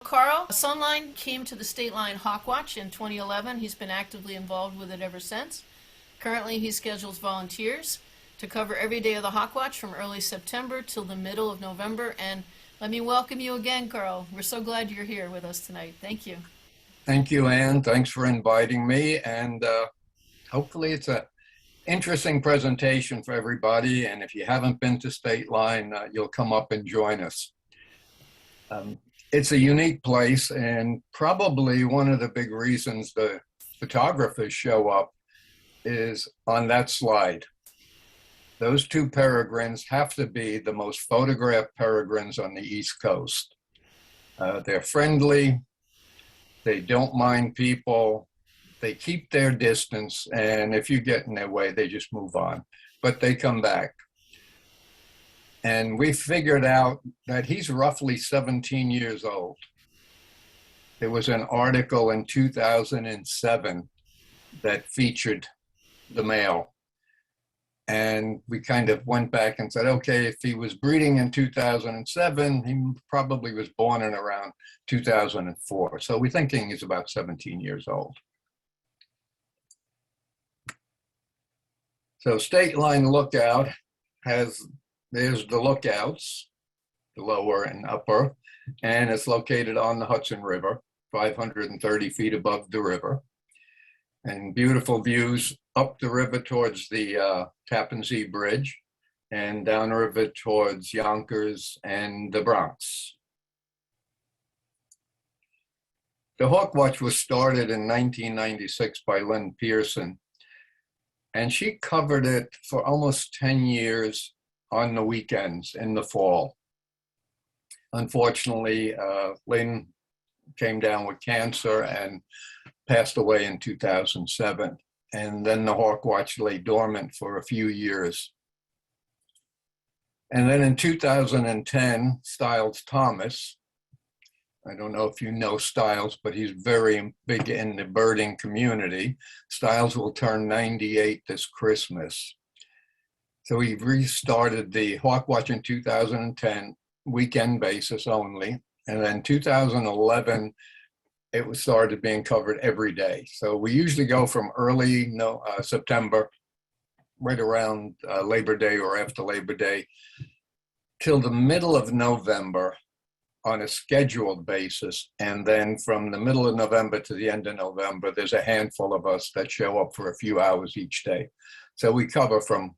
Karl Soehnlein came to the Stateline Hawkwatch in 2011. He's been actively involved with it ever since. Currently, he schedules volunteers to cover every day of the Hawkwatch from early September till the middle of November. And let me welcome you again, Karl. We're so glad you're here with us tonight. Thank you. Thank you, Anne. Thanks for inviting me. And hopefully it's an interesting presentation for everybody. And if you haven't been to Stateline, you'll come up and join us. It's a unique place, and probably one of the big reasons the photographers show up is on that slide. Those two peregrines have to be the most photographed peregrines on the East Coast. They're friendly, they don't mind people, they keep their distance, and if you get in their way, they just move on, but they come back. And we figured out that he's roughly 17 years old. There was an article in 2007 that featured the male. And we kind of went back and said, okay, if he was breeding in 2007, he probably was born in around 2004. So we're thinking he's about 17 years old. So Stateline Lookout there's the lookouts, the lower and upper, and it's located on the Hudson River, 530 feet above the river. And beautiful views up the river towards the Tappan Zee Bridge and downriver towards Yonkers and the Bronx. The Hawkwatch was started in 1996 by Lynn Pearson, and she covered it for almost 10 years on the weekends in the fall. Unfortunately, Lynn came down with cancer and passed away in 2007. And then the Hawkwatch lay dormant for a few years. And then in 2010, Stiles Thomas, I don't know if you know Stiles, but he's very big in the birding community. Stiles will turn 98 this Christmas. So he restarted the Hawkwatch in 2010, weekend basis only. And then 2011, it was started being covered every day. So we usually go from early September, right around Labor Day or after Labor Day, till the middle of November on a scheduled basis. And then from the middle of November to the end of November, there's a handful of us that show up for a few hours each day. So we cover from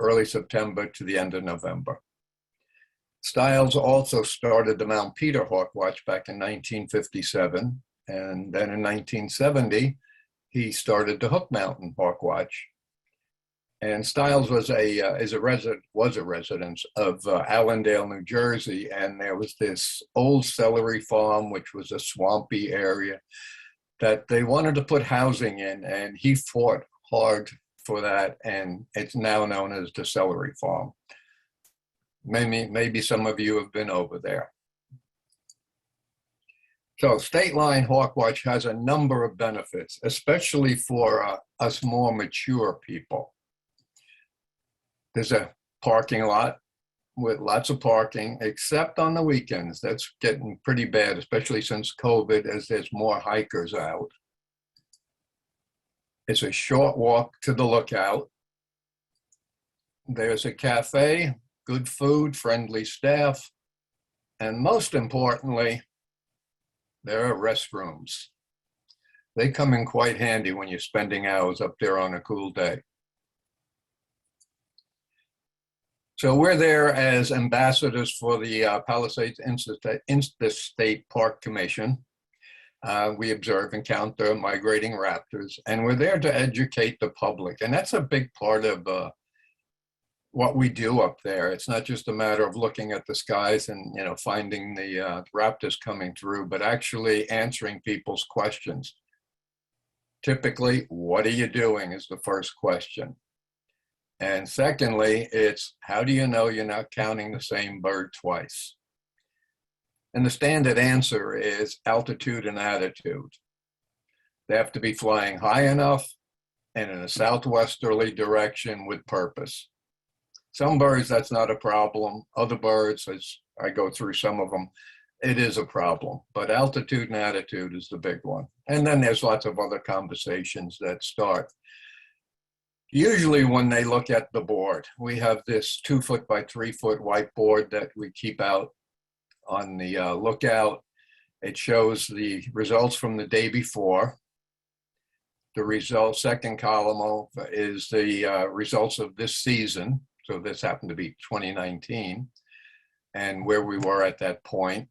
early September to the end of November. Stiles also started the Mount Peter Hawkwatch back in 1957. And then in 1970, he started the Hook Mountain Hawkwatch. And Stiles was a resident of Allendale, New Jersey. And there was this old celery farm, which was a swampy area that they wanted to put housing in. And he fought hard for that, and it's now known as the Celery Farm. Maybe some of you have been over there. So Stateline Hawkwatch has a number of benefits, especially for us more mature people. There's a parking lot with lots of parking, except on the weekends. That's getting pretty bad, especially since COVID, as there's more hikers out. It's a short walk to the lookout. There's a cafe, good food, friendly staff, and most importantly, there are restrooms. They come in quite handy when you're spending hours up there on a cool day. So we're there as ambassadors for the Palisades Interstate Park Commission. We observe and count the migrating raptors, and we're there to educate the public. And that's a big part of what we do up there. It's not just a matter of looking at the skies and finding the raptors coming through, but actually answering people's questions. Typically, what are you doing is the first question. And secondly, it's how do you know you're not counting the same bird twice? And the standard answer is altitude and attitude. They have to be flying high enough and in a southwesterly direction with purpose. Some birds, that's not a problem. Other birds, as I go through some of them, it is a problem, but altitude and attitude is the big one. And then there's lots of other conversations that start. Usually when they look at the board, we have this 2-foot by 3-foot whiteboard that we keep out on the lookout. It shows the results from the day before. The result, second column is the results of this season. So this happened to be 2019 and where we were at that point.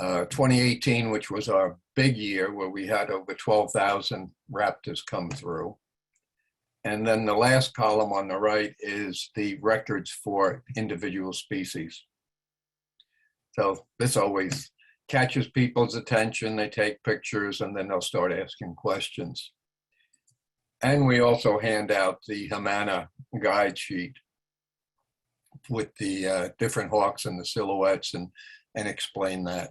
2018, which was our big year where we had over 12,000 raptors come through. And then the last column on the right is the records for individual species. So this always catches people's attention. They take pictures and then they'll start asking questions. And we also hand out the Humana guide sheet with the different hawks and the silhouettes and explain that.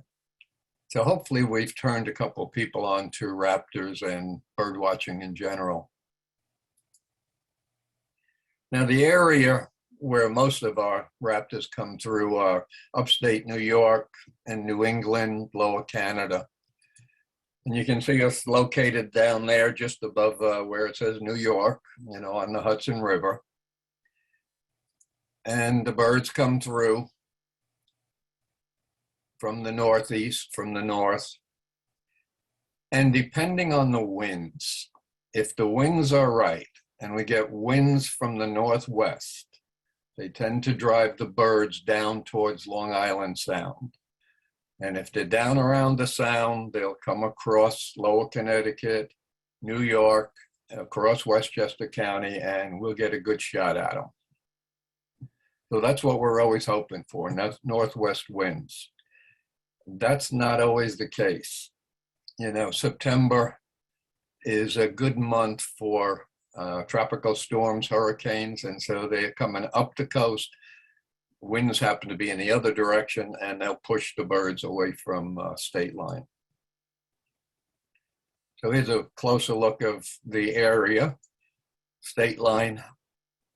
So hopefully we've turned a couple of people on to raptors and bird watching in general. Now the area where most of our raptors come through are upstate New York and New England, Lower Canada. And you can see us located down there just above where it says New York, you know, on the Hudson River. And the birds come through from the northeast, from the north. And depending on the winds, if the winds are right, and we get winds from the northwest, they tend to drive the birds down towards Long Island Sound. And if they're down around the Sound, they'll come across Lower Connecticut, New York, across Westchester County, and we'll get a good shot at them. So that's what we're always hoping for, and that's northwest winds. That's not always the case. You know, September is a good month for tropical storms, hurricanes, and so they're coming up the coast. Winds happen to be in the other direction, and they'll push the birds away from Stateline. So here's a closer look of the area, Stateline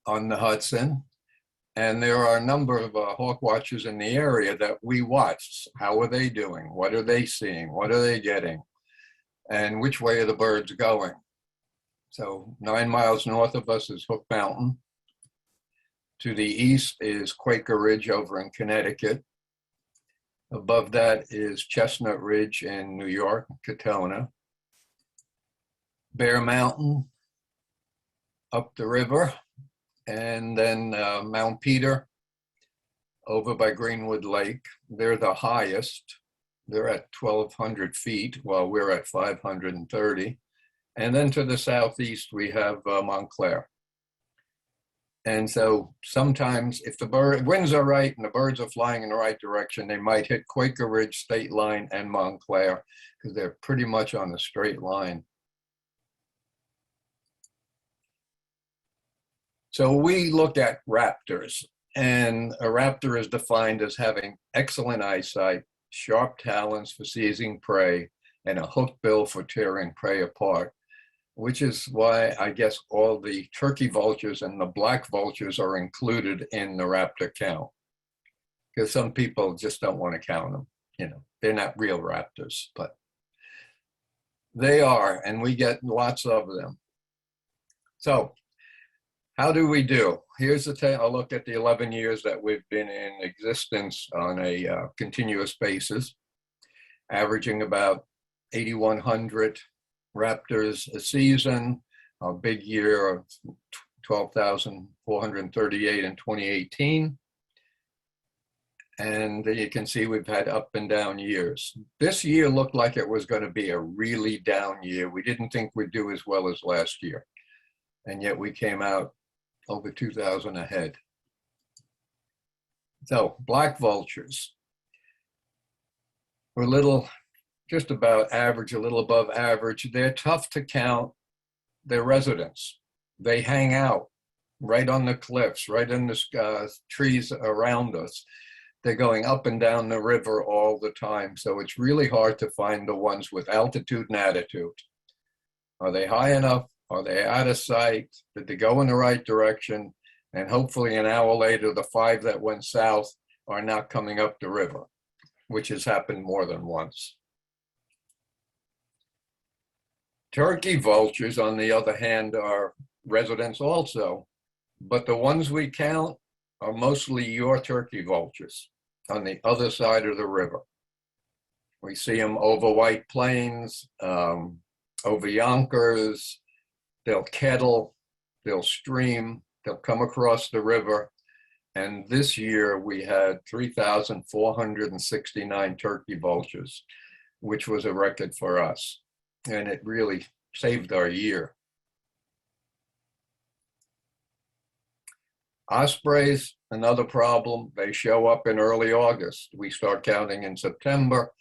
on the Hudson. And there are a number of hawk watchers in the area that we watch. How are they doing? What are they seeing? What are they getting? And which way are the birds going? So 9 miles north of us is Hook Mountain. To the east is Quaker Ridge over in Connecticut. Above that is Chestnut Ridge in New York, Katona. Bear Mountain up the river. And then Mount Peter over by Greenwood Lake. They're the highest. They're at 1,200 feet while we're at 530. And then to the southeast, we have Montclair. And so sometimes if the winds are right and the birds are flying in the right direction, they might hit Quaker Ridge, Stateline, and Montclair because they're pretty much on a straight line. So we look at raptors, and a raptor is defined as having excellent eyesight, sharp talons for seizing prey, and a hooked bill for tearing prey apart, which is why I guess all the turkey vultures and the black vultures are included in the raptor count. Because some people just don't want to count them. You know, they're not real raptors, but they are, and we get lots of them. So how do we do? Here's a look at the 11 years that we've been in existence on a continuous basis, averaging about 8,100 raptors a season, a big year of 12,438 in 2018. And you can see we've had up and down years. This year looked like it was going to be a really down year. We didn't think we'd do as well as last year. And yet we came out over 2,000 ahead. So black vultures were just about average, a little above average. They're tough to count. They're residents. They hang out right on the cliffs, right in the trees around us. They're going up and down the river all the time. So it's really hard to find the ones with altitude and attitude. Are they high enough? Are they out of sight? Did they go in the right direction? And hopefully an hour later, the 5 that went south are not coming up the river. which has happened more than once. Turkey vultures, on the other hand, are residents also, but the ones we count are mostly your turkey vultures on the other side of the river. We see them over White Plains, over Yonkers. They'll kettle, they'll stream, they'll come across the river. And this year we had 3,469 turkey vultures, which was a record for us. And it really saved our year. Ospreys, another problem. They show up in early August. We start counting in September.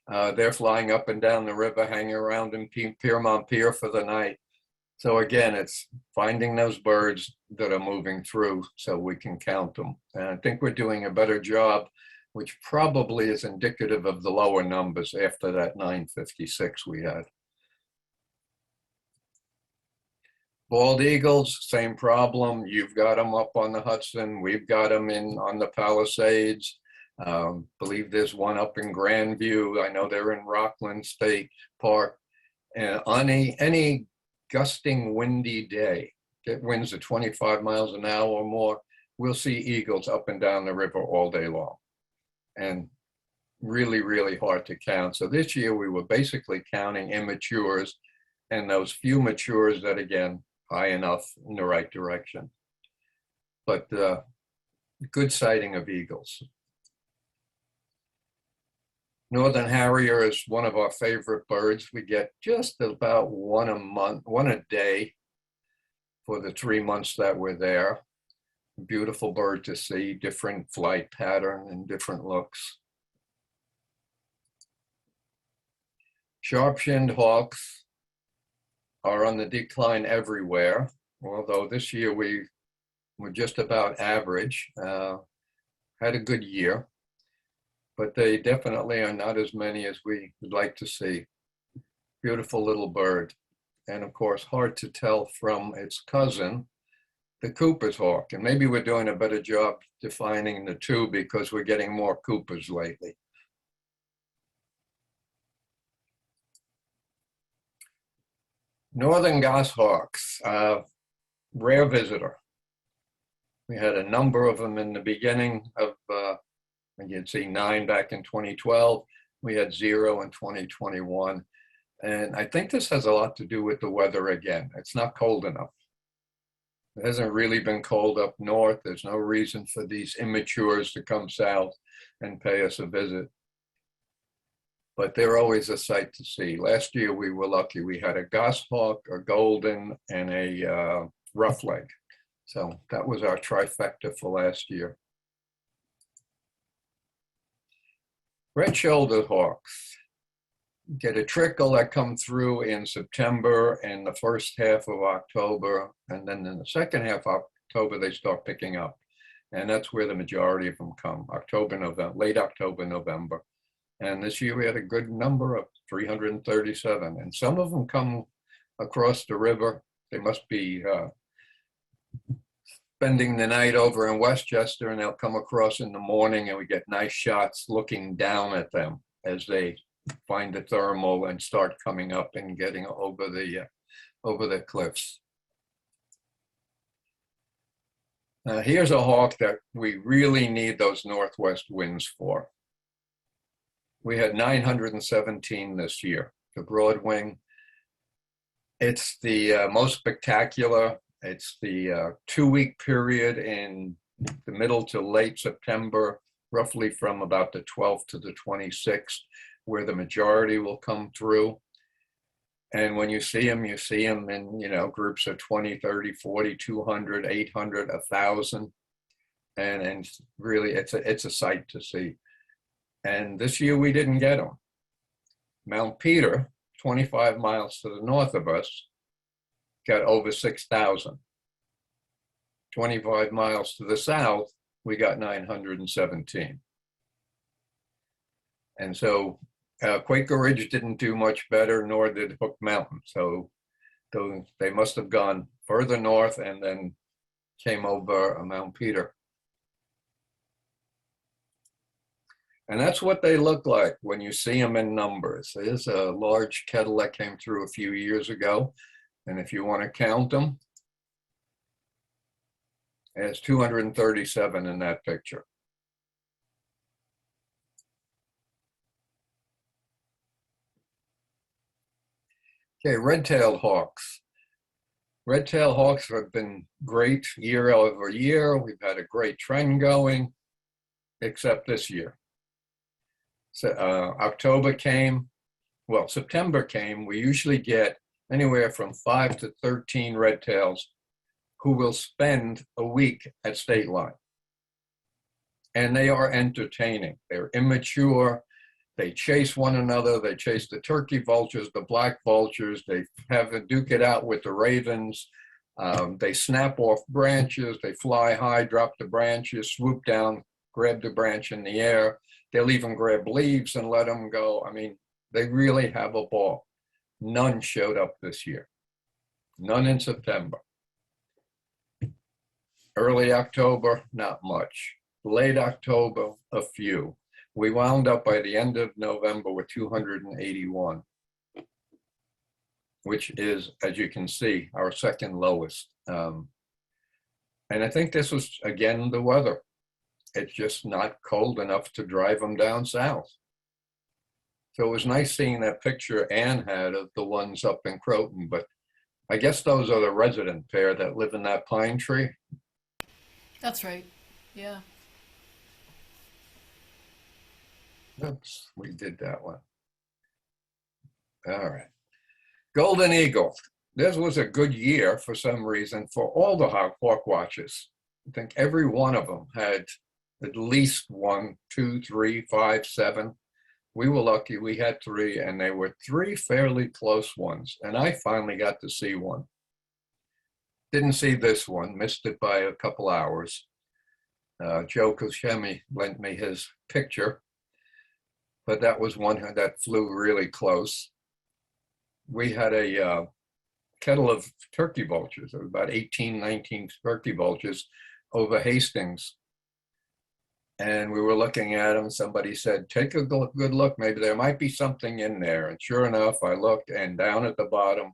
They're flying up and down the river, hanging around in Piermont Pier for the night. So again, it's finding those birds that are moving through so we can count them. And I think we're doing a better job, which probably is indicative of the lower numbers after that 956 we had. Bald eagles, same problem. You've got them up on the Hudson. We've got them on the Palisades. Believe there's one up in Grandview. I know they're in Rockland State Park. And on any gusting windy day, that winds at 25 miles an hour or more, we'll see eagles up and down the river all day long. And really, really hard to count. So this year we were basically counting immatures and those few matures that, again, high enough in the right direction. But good sighting of eagles. Northern Harrier is one of our favorite birds. We get just about one a day for the 3 months that we're there. Beautiful bird to see, different flight pattern and different looks. Sharp-shinned hawks are on the decline everywhere, although this year we were just about average, had a good year, but they definitely are not as many as we would like to see. Beautiful little bird, and of course hard to tell from its cousin, the Cooper's hawk, and maybe we're doing a better job defining the two because we're getting more Coopers lately. Northern goshawks, rare visitor. We had a number of them in the beginning of, you'd see 9 back in 2012. We had 0 in 2021. And I think this has a lot to do with the weather again. It's not cold enough. It hasn't really been cold up north. There's no reason for these immatures to come south and pay us a visit. But they're always a sight to see. Last year we were lucky. We had a goshawk, a golden, and a roughleg. So that was our trifecta for last year. Red-shouldered hawks get a trickle that come through in September and the first half of October. And then in the second half of October, they start picking up. And that's where the majority of them come, October, November, late October, November. And this year we had a good number of 337. And some of them come across the river. They must be spending the night over in Westchester, and they'll come across in the morning and we get nice shots looking down at them as they find the thermal and start coming up and getting over the cliffs. Here's a hawk that we really need those northwest winds for. We had 917 this year, the broadwing. It's the most spectacular. It's the 2-week period in the middle to late September, roughly from about the 12th to the 26th, where the majority will come through. And when you see them in, groups of 20, 30, 40, 200, 800, 1,000. And really, it's a sight to see. And this year we didn't get them. Mount Peter, 25 miles to the north of us, got over 6,000. 25 miles to the south, we got 917. And so Quaker Ridge didn't do much better, nor did Hook Mountain. So they must have gone further north and then came over Mount Peter. And that's what they look like when you see them in numbers. There's a large kettle that came through a few years ago. And if you want to count them, there's 237 in that picture. Okay, red-tailed hawks. Red-tailed hawks have been great year over year. We've had a great trend going, except this year. So, October came, well, September came. We usually get anywhere from 5 to 13 red-tails who will spend a week at Stateline. And they are entertaining. They're immature. They chase one another. They chase the turkey vultures, the black vultures. They have a duke it out with the ravens. They snap off branches. They fly high, drop the branches, swoop down, grab the branch in the air. They'll even grab leaves and let them go. I mean, they really have a ball. None showed up this year. None in September. Early October, not much. Late October, a few. We wound up by the end of November with 281, which is, as you can see, our second lowest. And I think this was, again, the weather. It's just not cold enough to drive them down south. So it was nice seeing that picture Ann had of the ones up in Croton, but I guess those are the resident pair that live in that pine tree. That's right, yeah. Oops, we did that one. All right. Golden Eagle. This was a good year for some reason for all the hawk watches. I think every one of them had at least 1, 2, 3, 5, 7. We were lucky we had 3, and they were 3 fairly close ones. And I finally got to see one. Didn't see this one, missed it by a couple hours. Joe Koshemi lent me his picture, but that was one that flew really close. We had a kettle of turkey vultures, about 18, 19 turkey vultures over Hastings. And we were looking at them. Somebody said, take a good look. Maybe there might be something in there. And sure enough, I looked, and down at the bottom,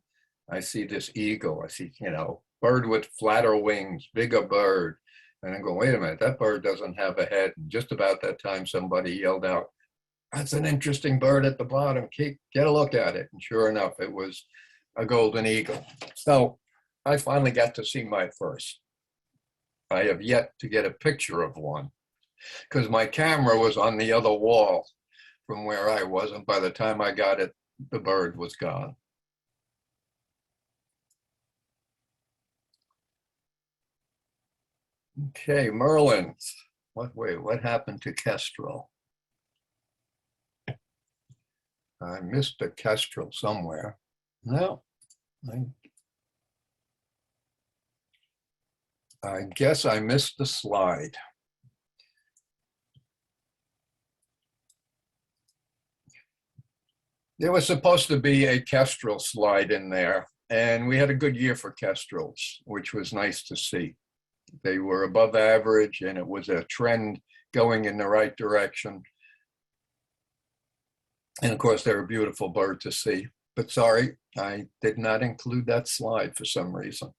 I see this eagle. I see, bird with flatter wings, bigger bird. And I go, wait a minute, that bird doesn't have a head. And just about that time, somebody yelled out, that's an interesting bird at the bottom. Get a look at it. And sure enough, it was a golden eagle. So I finally got to see my first. I have yet to get a picture of one because my camera was on the other wall from where I was. And by the time I got it, the bird was gone. Okay, Merlins. What happened to Kestrel? I missed a Kestrel somewhere. No, I guess I missed the slide. There was supposed to be a Kestrel slide in there, and we had a good year for Kestrels, which was nice to see. They were above average, and it was a trend going in the right direction. And of course, they're a beautiful bird to see. But sorry, I did not include that slide for some reason.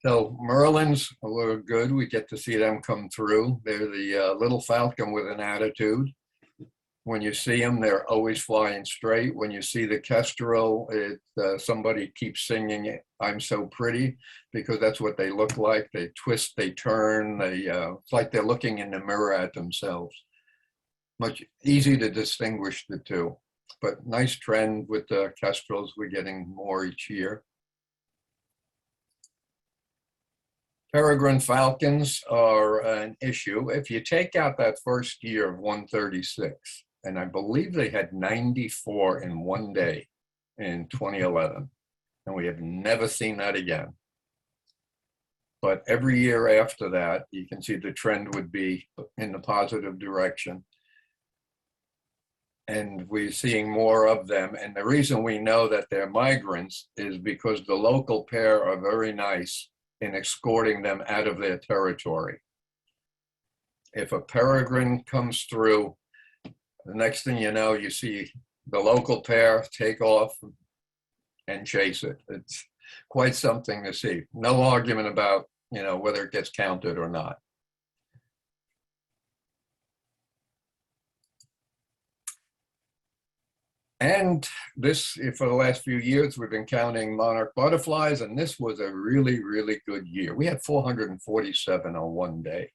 So Merlins were good. We get to see them come through. They're the little falcon with an attitude. When you see them, they're always flying straight. When you see the kestrel, somebody keeps singing it, I'm so pretty, because that's what they look like. They twist, they turn, it's like they're looking in the mirror at themselves. Much easy to distinguish the two, but nice trend with the kestrels. We're getting more each year. Peregrine falcons are an issue. If you take out that first year of 136, and I believe they had 94 in one day in 2011, and we have never seen that again. But every year after that, you can see the trend would be in the positive direction. And we're seeing more of them. And the reason we know that they're migrants is because the local pair are very nice in escorting them out of their territory. If a peregrine comes through, the next thing you know, you see the local pair take off and chase it. It's quite something to see. No argument about, whether it gets counted or not. And this, for the last few years, we've been counting monarch butterflies, and this was a really, really good year. We had 447 on one day.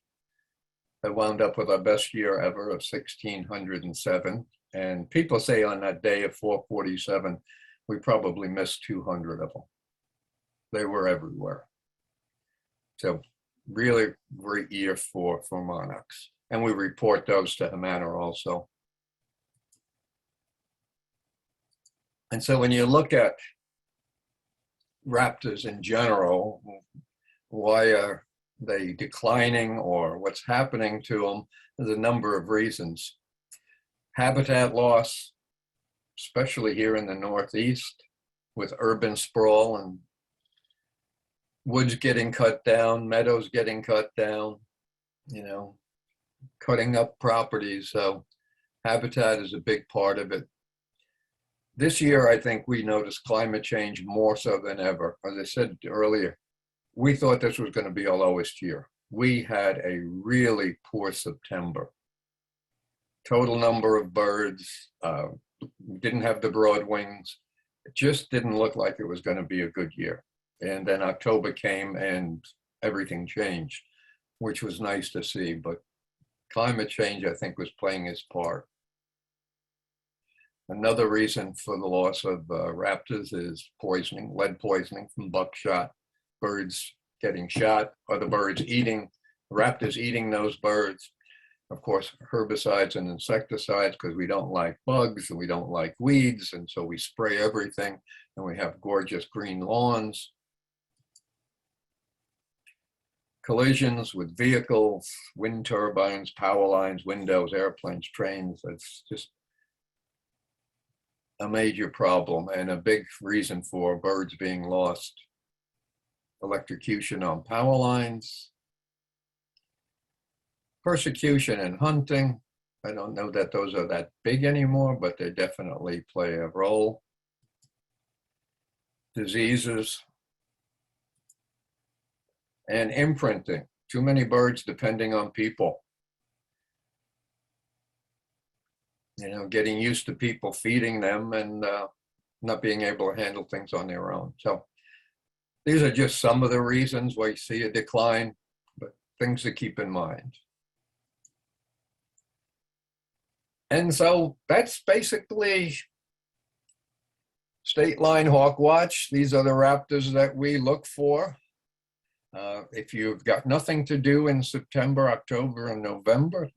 That wound up with our best year ever of 1,607. And people say on that day of 447, we probably missed 200 of them. They were everywhere. So really great year for monarchs. And we report those to Humana also. And so when you look at raptors in general, why are they declining or what's happening to them? There's a number of reasons. Habitat loss, especially here in the Northeast, with urban sprawl and woods getting cut down, meadows getting cut down, cutting up properties. So habitat is a big part of it. This year, I think we noticed climate change more so than ever. As I said earlier, we thought this was going to be our lowest year. We had a really poor September. Total number of birds, didn't have the broad wings. It just didn't look like it was going to be a good year. And then October came and everything changed, which was nice to see. But climate change, I think, was playing its part. Another reason for the loss of raptors is poisoning, lead poisoning from buckshot. Birds getting shot, other birds raptors eating those birds. Of course, herbicides and insecticides, because we don't like bugs and we don't like weeds, and so we spray everything, and we have gorgeous green lawns. Collisions with vehicles, wind turbines, power lines, windows, airplanes, trains. It's just a major problem and a big reason for birds being lost. Electrocution on power lines. Persecution and hunting. I don't know that those are that big anymore, but they definitely play a role. Diseases. And imprinting. Too many birds depending on people. Getting used to people feeding them and not being able to handle things on their own. So these are just some of the reasons why you see a decline, but things to keep in mind. And so that's basically Stateline Hawk Watch. These are the raptors that we look for. If you've got nothing to do in September, October, and November,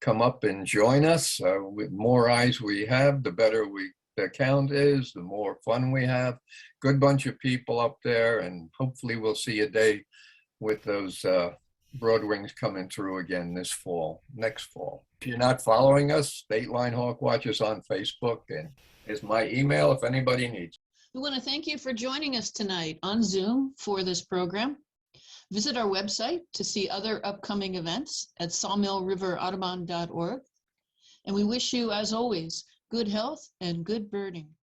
come up and join us. With more eyes we have, the better the count is, the more fun we have. Good bunch of people up there, and hopefully we'll see a day with those broadwings coming through again next fall. If you're not following us, Stateline Hawk Watch is on Facebook, and is my email if anybody needs. We want to thank you for joining us tonight on Zoom for this program. Visit our website to see other upcoming events at sawmillriveraudubon.org. And we wish you, as always, good health and good birding.